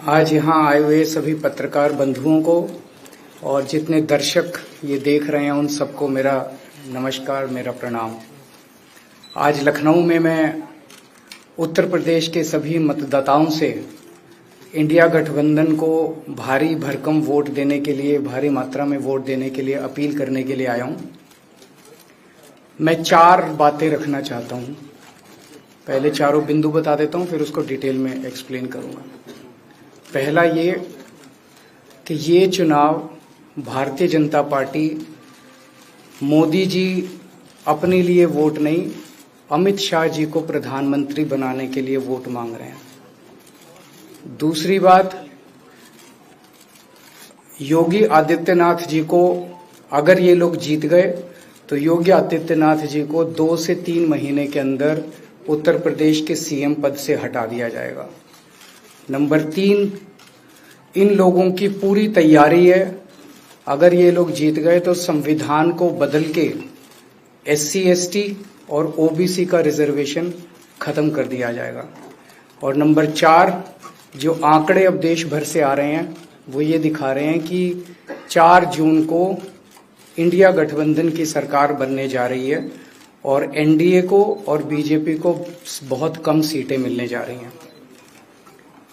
आज यहाँ आए हुए सभी पत्रकार बंधुओं को और जितने दर्शक ये देख रहे हैं उन सबको मेरा नमस्कार, मेरा प्रणाम। आज लखनऊ में मैं उत्तर प्रदेश के सभी मतदाताओं से इंडिया गठबंधन को भारी भरकम वोट देने के लिए, भारी मात्रा में वोट देने के लिए अपील करने के लिए आया हूँ। मैं 4 बातें रखना चाहता हूँ। पहले चारों बिंदु बता देता हूँ, फिर उसको डिटेल में एक्सप्लेन करूँगा। पहला ये कि ये चुनाव भारतीय जनता पार्टी मोदी जी अपने लिए वोट नहीं, अमित शाह जी को प्रधानमंत्री बनाने के लिए वोट मांग रहे हैं। दूसरी बात, योगी आदित्यनाथ जी को अगर ये लोग जीत गए तो योगी आदित्यनाथ जी को 2 से 3 महीने के अंदर उत्तर प्रदेश के सीएम पद से हटा दिया जाएगा। नंबर 3, इन लोगों की पूरी तैयारी है, अगर ये लोग जीत गए तो संविधान को बदल के SC ST और OBC का रिजर्वेशन खत्म कर दिया जाएगा। और नंबर 4, जो आंकड़े अब देश भर से आ रहे हैं वो ये दिखा रहे हैं कि 4 जून को इंडिया गठबंधन की सरकार बनने जा रही है और NDA को और BJP को बहुत कम सीटें मिलने जा रही हैं।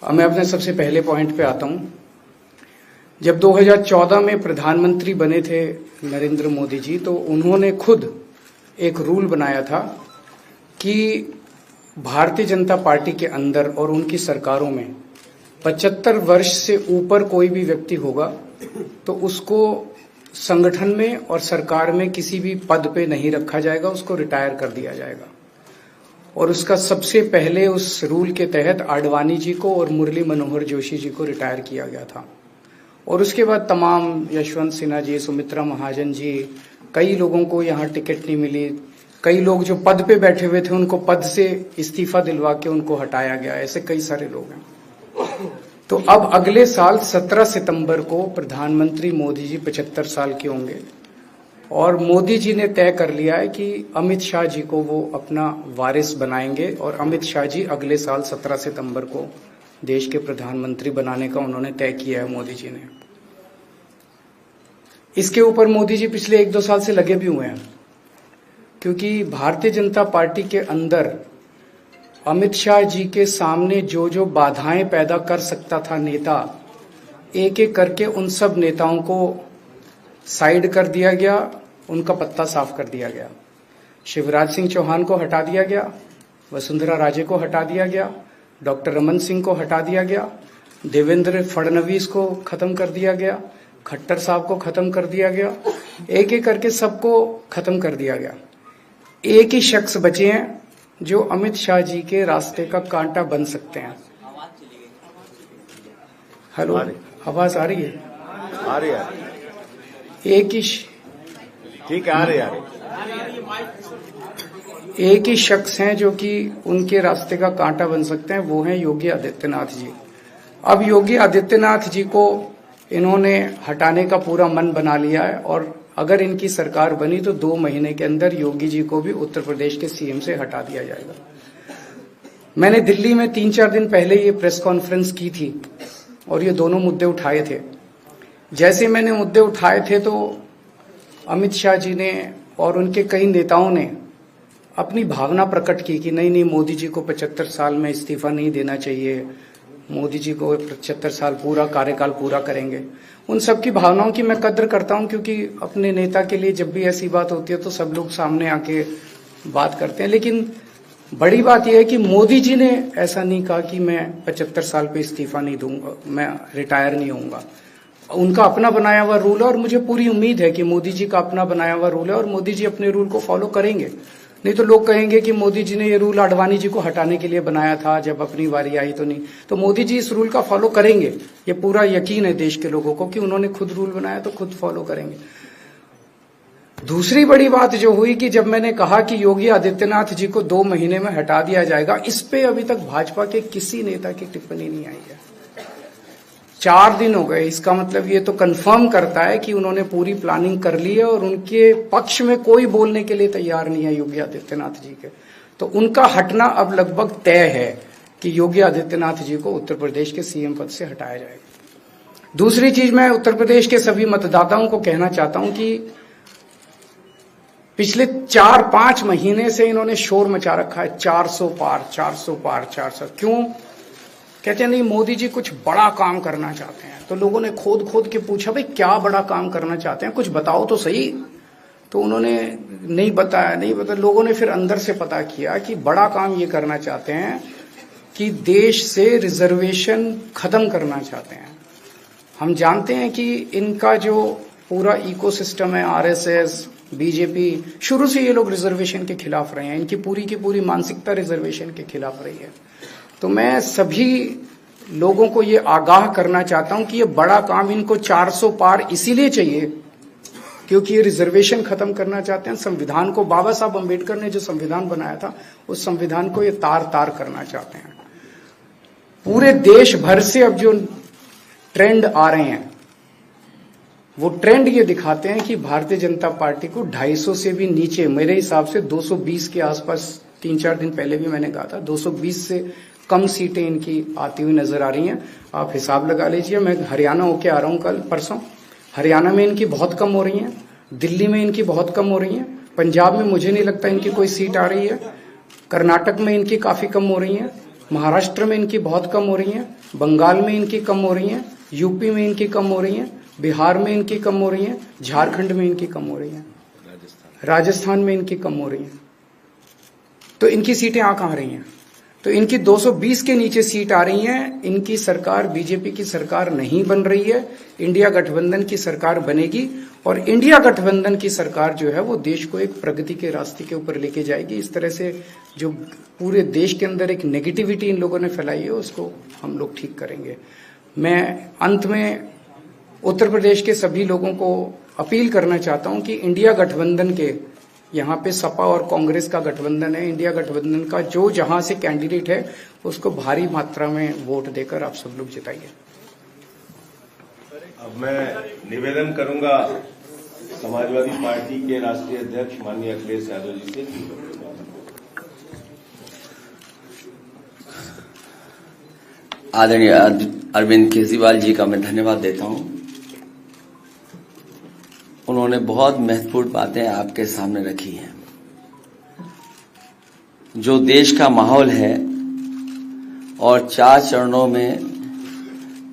अब मैं अपने सबसे पहले पॉइंट पे आता हूं। जब 2014 में प्रधानमंत्री बने थे नरेंद्र मोदी जी, तो उन्होंने खुद एक रूल बनाया था कि भारतीय जनता पार्टी के अंदर और उनकी सरकारों में 75 वर्ष से ऊपर कोई भी व्यक्ति होगा तो उसको संगठन में और सरकार में किसी भी पद पे नहीं रखा जाएगा, उसको रिटायर कर दिया जाएगा। और उसका सबसे पहले उस रूल के तहत आडवाणी जी को और मुरली मनोहर जोशी जी को रिटायर किया गया था। और उसके बाद तमाम यशवंत सिन्हा जी, सुमित्रा महाजन जी, कई लोगों को यहाँ टिकट नहीं मिली। कई लोग जो पद पे बैठे हुए थे उनको पद से इस्तीफा दिलवा के उनको हटाया गया। ऐसे कई सारे लोग हैं। तो अब अगले साल 17 सितंबर को प्रधानमंत्री मोदी जी 75 साल के होंगे और मोदी जी ने तय कर लिया है कि अमित शाह जी को वो अपना वारिस बनाएंगे और अमित शाह जी अगले साल 17 सितंबर को देश के प्रधानमंत्री बनाने का उन्होंने तय किया है मोदी जी ने। इसके ऊपर मोदी जी पिछले 1-2 साल से लगे भी हुए हैं, क्योंकि भारतीय जनता पार्टी के अंदर अमित शाह जी के सामने जो जो बाधाएं पैदा कर सकता था नेता, एक एक करके उन सब नेताओं को साइड कर दिया गया, उनका पत्ता साफ कर दिया गया। शिवराज सिंह चौहान को हटा दिया गया, वसुंधरा राजे को हटा दिया गया, डॉक्टर रमन सिंह को हटा दिया गया, देवेंद्र फडणवीस को खत्म कर दिया गया, खट्टर साहब को खत्म कर दिया गया, एक एक करके सबको खत्म कर दिया गया। एक ही शख्स बचे हैं जो अमित शाह जी के रास्ते का कांटा बन सकते हैं। हेलो, आवाज आ रही है? आ रही है। एक ही ठीक है, आ रही है। एक ही शख्स हैं जो कि उनके रास्ते का कांटा बन सकते हैं, वो हैं योगी आदित्यनाथ जी। अब योगी आदित्यनाथ जी को इन्होंने हटाने का पूरा मन बना लिया है और अगर इनकी सरकार बनी तो 2 महीने के अंदर योगी जी को भी उत्तर प्रदेश के सीएम से हटा दिया जाएगा। मैंने दिल्ली में 3-4 दिन पहले ये प्रेस कॉन्फ्रेंस की थी और ये दोनों मुद्दे उठाए थे। जैसे मैंने मुद्दे उठाए थे तो अमित शाह जी ने और उनके कई नेताओं ने अपनी भावना प्रकट की कि नहीं, मोदी जी को 75 साल में इस्तीफा नहीं देना चाहिए, मोदी जी को 75 साल पूरा कार्यकाल पूरा करेंगे। उन सब की भावनाओं की मैं कद्र करता हूं, क्योंकि अपने नेता के लिए जब भी ऐसी बात होती है तो सब लोग सामने आके बात करते हैं। लेकिन बड़ी बात यह है कि मोदी जी ने ऐसा नहीं कहा कि मैं 75 साल पे इस्तीफा नहीं दूंगा, मैं रिटायर नहीं होऊंगा। उनका अपना बनाया हुआ रूल है और मुझे पूरी उम्मीद है कि मोदी जी का अपना बनाया हुआ रूल है और मोदी जी अपने रूल को फॉलो करेंगे। नहीं तो लोग कहेंगे कि मोदी जी ने ये रूल आडवाणी जी को हटाने के लिए बनाया था, जब अपनी बारी आई तो नहीं। तो मोदी जी इस रूल का फॉलो करेंगे, ये पूरा यकीन है देश के लोगों को कि उन्होंने खुद रूल बनाया तो खुद फॉलो करेंगे। दूसरी बड़ी बात जो हुई कि जब मैंने कहा कि योगी आदित्यनाथ जी को 2 महीने में हटा दिया जाएगा, इस पे अभी तक भाजपा के किसी नेता की टिप्पणी नहीं आई है। 4 दिन हो गए। इसका मतलब ये तो कंफर्म करता है कि उन्होंने पूरी प्लानिंग कर ली है और उनके पक्ष में कोई बोलने के लिए तैयार नहीं है योगी आदित्यनाथ जी के। तो उनका हटना अब लगभग तय है। कि योगी आदित्यनाथ जी को उत्तर प्रदेश के सीएम पद से हटाया जाएगा। दूसरी चीज, मैं उत्तर प्रदेश के सभी मतदाताओं को कहना चाहता हूं कि पिछले 4-5 महीने से इन्होंने शोर मचा रखा है, 400 पार 400 पार 400। क्यों? कहते हैं नहीं मोदी जी कुछ बड़ा काम करना चाहते हैं। तो लोगों ने खोद के पूछा, भाई क्या बड़ा काम करना चाहते हैं, कुछ बताओ तो सही। तो उन्होंने नहीं बताया। लोगों ने फिर अंदर से पता किया कि बड़ा काम ये करना चाहते हैं कि देश से रिजर्वेशन खत्म करना चाहते हैं। हम जानते हैं कि इनका जो पूरा इकोसिस्टम है, आरएसएस, बीजेपी, शुरू से ये लोग रिजर्वेशन के खिलाफ रहे हैं। इनकी पूरी की पूरी मानसिकता रिजर्वेशन के खिलाफ रही है। तो मैं सभी लोगों को ये आगाह करना चाहता हूं कि ये बड़ा काम इनको 400 पार इसीलिए चाहिए क्योंकि ये रिजर्वेशन खत्म करना चाहते हैं। संविधान को, बाबा साहब अम्बेडकर ने जो संविधान बनाया था, उस संविधान को ये तार करना चाहते हैं। पूरे देश भर से अब जो ट्रेंड आ रहे हैं, वो ट्रेंड ये दिखाते हैं कि भारतीय जनता पार्टी को 250 से भी नीचे, मेरे हिसाब से 220 के आसपास, 3-4 दिन पहले भी मैंने कहा था, 220 से कम सीटें इनकी आती हुई नजर आ रही हैं। आप हिसाब लगा लीजिए। मैं हरियाणा होके आ रहा हूं कल परसों, हरियाणा में इनकी बहुत कम हो रही हैं, दिल्ली में इनकी बहुत कम हो रही हैं, पंजाब में मुझे नहीं लगता इनकी कोई सीट आ रही है, कर्नाटक में इनकी काफी कम हो रही हैं, महाराष्ट्र में इनकी बहुत कम हो रही हैं, बंगाल में इनकी कम हो रही हैं, यूपी में इनकी कम हो रही हैं, बिहार में इनकी कम हो रही हैं, झारखंड में इनकी कम हो रही हैं, राजस्थान में इनकी कम हो रही हैं। तो इनकी सीटें आ कहां रही हैं? तो इनकी 220 के नीचे सीट आ रही हैं। इनकी सरकार बीजेपी की सरकार नहीं बन रही है, इंडिया गठबंधन की सरकार बनेगी। और इंडिया गठबंधन की सरकार जो है वो देश को एक प्रगति के रास्ते के ऊपर लेके जाएगी। इस तरह से जो पूरे देश के अंदर एक नेगेटिविटी इन लोगों ने फैलाई है, उसको हम लोग ठीक करेंगे। मैं अंत में उत्तर प्रदेश के सभी लोगों को अपील करना चाहता हूं कि इंडिया गठबंधन के, यहाँ पे सपा और कांग्रेस का गठबंधन है, इंडिया गठबंधन का जो जहां से कैंडिडेट है उसको भारी मात्रा में वोट देकर आप सब लोग जिताइए। अब मैं निवेदन करूंगा समाजवादी पार्टी के राष्ट्रीय अध्यक्ष माननीय अखिलेश यादव जी से। आदरणीय अरविंद केजरीवाल जी का मैं धन्यवाद देता हूं। उन्होंने बहुत महत्वपूर्ण बातें आपके सामने रखी हैं। जो देश का माहौल है और 4 चरणों में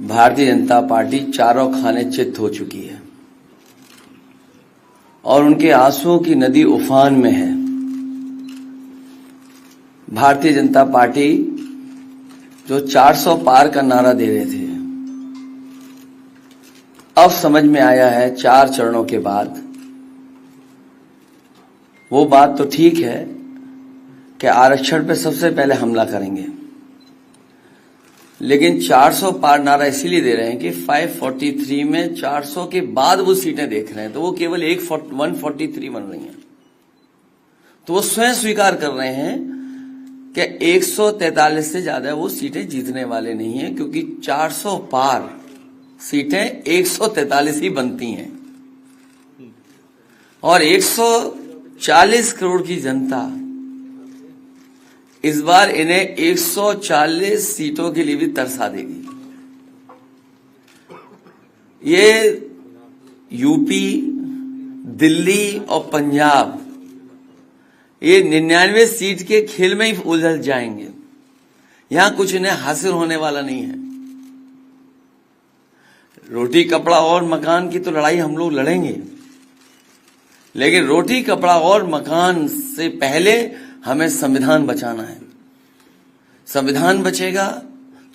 भारतीय जनता पार्टी चारों खाने चित्त हो चुकी है और उनके आंसुओं की नदी उफान में है। भारतीय जनता पार्टी जो 400 पार का नारा दे रहे थे, अब समझ में आया है 4 चरणों के बाद। वो बात तो ठीक है कि आरक्षण पे सबसे पहले हमला करेंगे, लेकिन 400 पार नारा इसीलिए दे रहे हैं कि 543 में 400 के बाद वो सीटें देख रहे हैं, तो वो केवल 143 बन रही हैं। तो वो स्वयं स्वीकार कर रहे हैं कि 143 से ज्यादा वो सीटें जीतने वाले नहीं हैं, क्योंकि 400 पार सीटें 143 ही बनती हैं और 140 करोड़ की जनता इस बार इन्हें 140 सीटों के लिए भी तरसा देगी। ये यूपी, दिल्ली और पंजाब ये 99 सीट के खेल में ही उलझ जाएंगे। यहां कुछ इन्हें हासिल होने वाला नहीं है। रोटी कपड़ा और मकान की तो लड़ाई हम लोग लड़ेंगे, लेकिन रोटी कपड़ा और मकान से पहले हमें संविधान बचाना है। संविधान बचेगा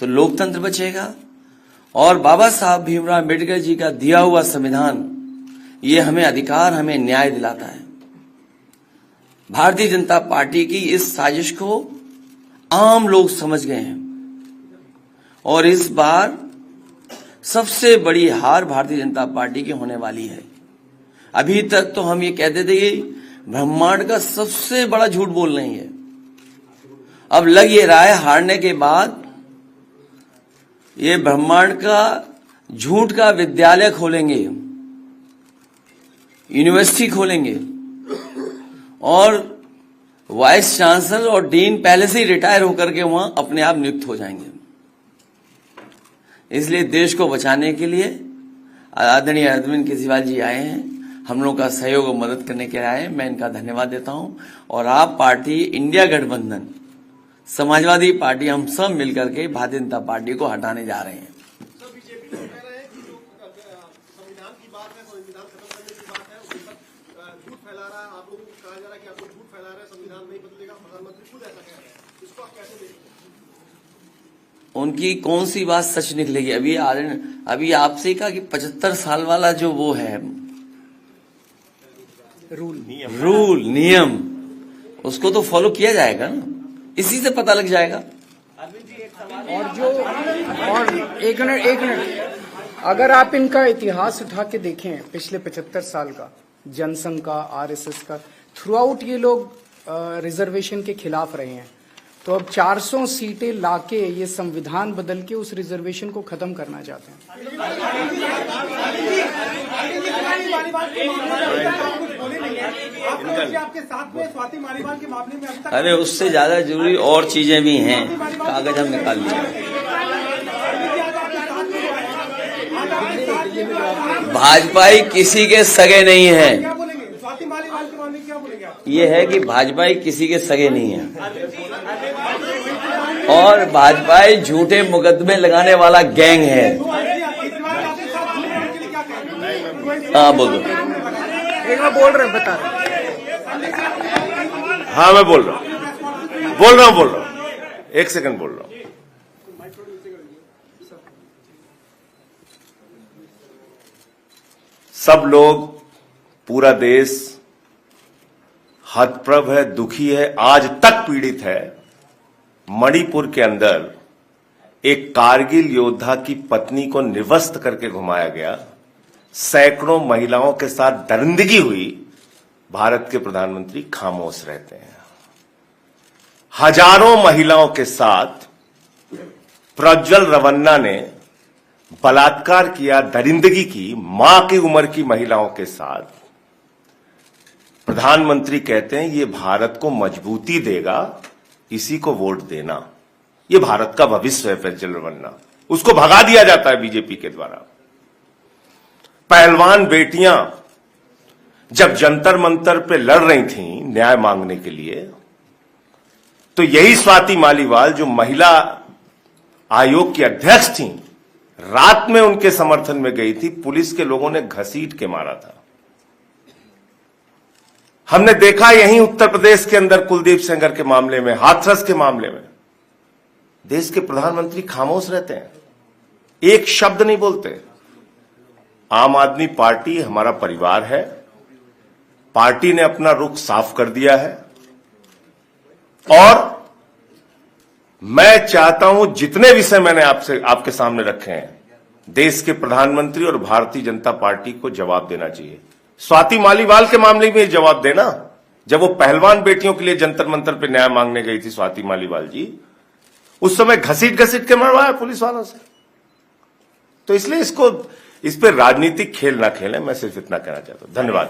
तो लोकतंत्र बचेगा और बाबा साहब भीमराव अम्बेडकर जी का दिया हुआ संविधान ये हमें अधिकार, हमें न्याय दिलाता है। भारतीय जनता पार्टी की इस साजिश को आम लोग समझ गए हैं और इस बार सबसे बड़ी हार भारतीय जनता पार्टी की होने वाली है। अभी तक तो हम ये कहते थे कि ब्रह्मांड का सबसे बड़ा झूठ बोल रही है। अब लग ये रहा है हारने के बाद ये ब्रह्मांड का झूठ का विद्यालय खोलेंगे, यूनिवर्सिटी खोलेंगे और वाइस चांसलर और डीन पहले से ही रिटायर होकर के वहां अपने आप नियुक्त हो जाएंगे। इसलिए देश को बचाने के लिए आदरणीय अरविंद केजरीवाल जी आए हैं, हम लोगों का सहयोग और मदद करने के लिए आए हैं। मैं इनका धन्यवाद देता हूं। और आप पार्टी, इंडिया गठबंधन, समाजवादी पार्टी, हम सब मिलकर के भारतीय जनता पार्टी को हटाने जा रहे हैं। बीजेपी कह रहे हैं कि जो संविधान की बात है, संविधान खत्म करने की बात है, उस पर झूठ फैला रहा है। आप लोगों को कहा जा रहा है कि आप लोग झूठ फैला रहे हैं, संविधान नहीं बदलेगा। प्रधानमंत्री खुद ऐसा कह रहे हैं, इसको आप कैसे देखते हैं? उनकी कौन सी बात सच निकलेगी? अभी आपसे कहा कि 75 साल वाला जो वो है रूल नियम, उसको तो फॉलो किया जाएगा ना, इसी से पता लग जाएगा। और एक मिनट, अगर आप इनका इतिहास उठा के देखें पिछले 75 साल का, जनसंघ का, आरएसएस का, थ्रू आउट ये लोग रिजर्वेशन के खिलाफ रहे हैं। तो अब 400 सीटें लाके ये संविधान बदल के उस रिजर्वेशन को खत्म करना चाहते हैं। आपके साथ में स्वाति मालीवाल के मामले में अभी तक अरे उससे ज्यादा जरूरी और चीजें भी हैं, कागज हम निकाल लिए। भाजपाई किसी के सगे नहीं है। क्या बोलेंगे? स्वाति मालीवाल के मामले में क्या बोलेंगे आप? ये है कि भाजपाई किसी के सगे नहीं है और भाजपाई झूठे मुकदमे लगाने वाला गैंग है। हाँ बोलो। मैं बोल रहे हैं, बता रहे। हाँ मैं बोल रहा हूँ, एक सेकंड बोल रहा हूँ। सब लोग, पूरा देश हतप्रभ है, दुखी है, आज तक पीड़ित है। मणिपुर के अंदर एक कारगिल योद्धा की पत्नी को निवस्त करके घुमाया गया, सैकड़ों महिलाओं के साथ दरिंदगी हुई, भारत के प्रधानमंत्री खामोश रहते हैं। हजारों महिलाओं के साथ प्रज्वल रवन्ना ने बलात्कार किया, दरिंदगी की, मां की उम्र की महिलाओं के साथ। प्रधानमंत्री कहते हैं ये भारत को मजबूती देगा, इसी को वोट देना। ये भारत का भविष्य है प्रज्वल रवन्ना, उसको भगा दिया जाता है बीजेपी के द्वारा। पहलवान बेटियां जब जंतर मंतर पे लड़ रही थीं न्याय मांगने के लिए, तो यही स्वाति मालीवाल जो महिला आयोग की अध्यक्ष थीं, रात में उनके समर्थन में गई थी, पुलिस के लोगों ने घसीट के मारा था। हमने देखा यहीं उत्तर प्रदेश के अंदर कुलदीप सेंगर के मामले में, हाथरस के मामले में, देश के प्रधानमंत्री खामोश रहते हैं, एक शब्द नहीं बोलते। आम आदमी पार्टी हमारा परिवार है, पार्टी ने अपना रुख साफ कर दिया है और मैं चाहता हूं जितने विषय मैंने आपके सामने रखे हैं, देश के प्रधानमंत्री और भारतीय जनता पार्टी को जवाब देना चाहिए। स्वाति मालीवाल के मामले में जवाब देना, जब वो पहलवान बेटियों के लिए जंतर मंतर पे न्याय मांगने गई थी स्वाति मालीवाल जी, उस समय घसीट के मरवाया पुलिस वालों से। तो इसलिए इस पे राजनीतिक खेल ना खेलें, मैं सिर्फ इतना कहना चाहता हूं। धन्यवाद।